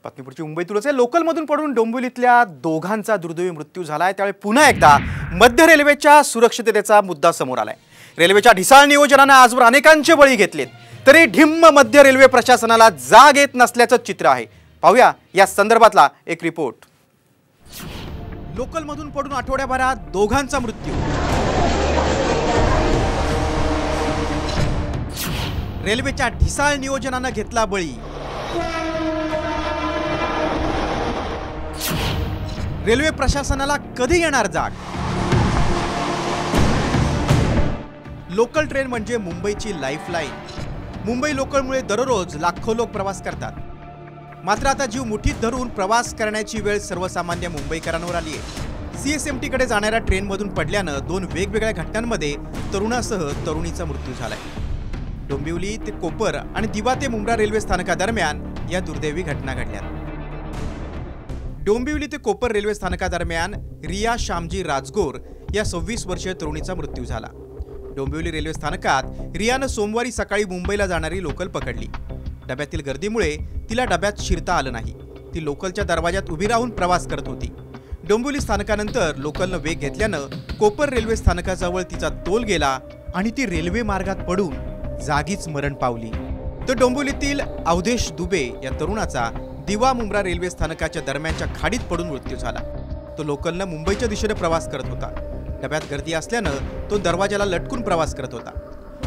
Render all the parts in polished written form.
बातमी पुढची मुंबईतूनच आहे। लोकलमधून पडून डोंबिवलीतल्या दोघांचा दुर्दैवी मृत्यू झालाय। त्यावेळी पुन्हा एकदा मध्य रेल्वेच्या सुरक्षिततेचा मुद्दा समोर आलाय। रेल्वेच्या ढिसाळ नियोजनाने आजवर अनेकांचे बळी घेतलेत, तरी ढिम्म मध्य रेल्वे प्रशासनाला जाग येत नसल्याचं चित्र आहे। पाहूया या संदर्भातला एक रिपोर्ट। लोकलमधून पडून आठवड्याभरात दोघांचा मृत्यू, रेल्वेच्या ढिसाळ नियोजनाने घेतला बळी, रेल्वे प्रशासनाला कधी येणार जाग। लोकल ट्रेन म्हणजे मुंबईची लाईफलाईन। मुंबई लोकलमुळे दररोज लाखो लोक प्रवास करतात, मात्र आता जीव मुठीत धरून प्रवास करण्याची वेळ सर्वसामान्य मुंबईकरांवर आली आहे। सीएसएमटी कडे जाणाऱ्या ट्रेनमधून पडल्याने दोन वेगवेगळ्या घटनांमध्ये तरुणासह तरुणीचा मृत्यू झालाय। डोंबिवली ते कोपर आणि दिवा ते मुंब्रा रेल्वे स्थानकादरम्यान या दुर्दैवी घटना घडल्या। डोंबिवली ते कोपर रेल्वे स्थानकादरम्यान रिया श्यामजी राजगोर या 26 वर्षीय तरुणीचा मृत्यू झाला। डोंबिवली रेल्वे स्थानकात रियाने सोमवारी सकाळी मुंबईला जाणारी लोकल पकडली। डब्यातील गर्दीमुळे तिला डब्यात शिरता आलं नाही। ती लोकलच्या दरवाजात उभी राहून प्रवास करत होती। डोंबिवली स्थानकानंतर लोकलने वेग घेतल्यानं कोपर रेल्वे स्थानकाजवळ तिचा तोल गेला आणि ती रेल्वे मार्गात पडून जागीच मरण पावली। तर डोंबिवलीतील अवधेश दुबे या तरुणाचा दिवा मुंब्रा रेल्वे स्थानकाच्या दरम्यानच्या खाडीत पडून मृत्यू झाला। तो लोकलने मुंबईच्या दिशेने प्रवास करत होता। डब्यात गर्दी असल्यानं तो दरवाजाला लटकून प्रवास करत होता।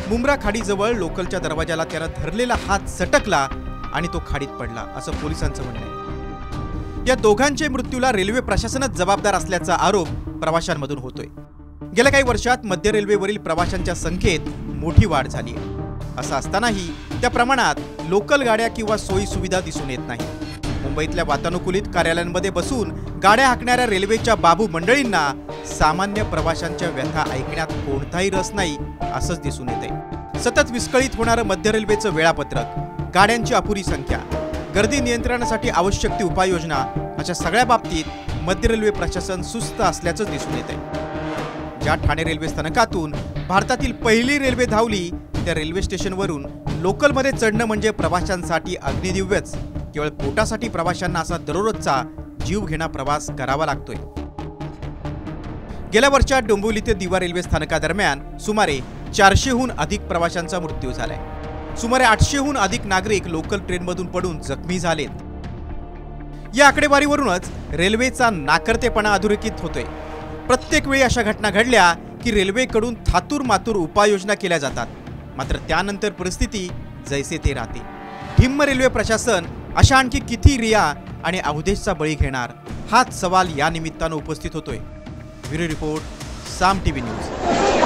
मुंब्रा खाडीजवळ लोकलच्या दरवाजाला त्याने धरलेला हात सटकला आणि तो खाडीत पडला, असं पोलिसांचं म्हणणं आहे। या दोघांच्या मृत्यूला रेल्वे प्रशासनच जबाबदार असल्याचा आरोप प्रवाशांमधून होतोय। गेल्या काही वर्षात मध्य रेल्वेवरील प्रवाशांच्या संख्येत मोठी वाढ झाली आहे। असं असतानाही त्या प्रमाणात लोकल गाड्या किंवा सोयी सुविधा दिसून येत नाही। मुंबईतल्या वातानुकूलित कार्यालयांमध्ये बसून गाड्या हाकणाऱ्या रेल्वेच्या बाबू मंडळींना सामान्य प्रवाशांच्या व्यथा ऐकण्यात कोणताही रस नाही, असंच दिसून येते। सतत विस्कळीत होणारं मध्य रेल्वेचं वेळापत्रक, गाड्यांची अपुरी संख्या, गर्दी नियंत्रणासाठी आवश्यक ती उपाययोजना अशा सगळ्या बाबतीत मध्य रेल्वे प्रशासन सुस्त असल्याचं दिसून येते। ज्या ठाणे रेल्वे स्थानकातून भारतातील पहिली रेल्वे धावली त्या रेल्वे स्टेशनवरून लोकलमध्ये चढणं म्हणजे प्रवाशांसाठी अग्निदिव्यच। केवळ पोटासाठी प्रवाशांना असा दररोजचा जीव घेणा प्रवास करावा लागतोय। गेल्या वर्षात डोंबिवली ते दिवा रेल्वे स्थानकादरम्यान सुमारे 400हून अधिक प्रवाशांचा मृत्यू झालाय। सुमारे 800हून अधिक नागरिक लोकल ट्रेनमधून पडून जखमी झालेत। या आकडेवारीवरूनच रेल्वेचा नाकर्तेपणा अधोरेखित होतोय। प्रत्येक वेळी अशा घटना घडल्या की रेल्वेकडून थातूर मातूर उपाययोजना केल्या जातात, मात्र त्यानंतर परिस्थिती जैसे ते राहते। ढिम्म रेल्वे प्रशासन अशा आणखी किती रिया आणि अवधेशचा बळी घेणार, हाच सवाल या निमित्तानं उपस्थित होतोय। ब्युरो रिपोर्ट, साम टीव्ही न्यूज।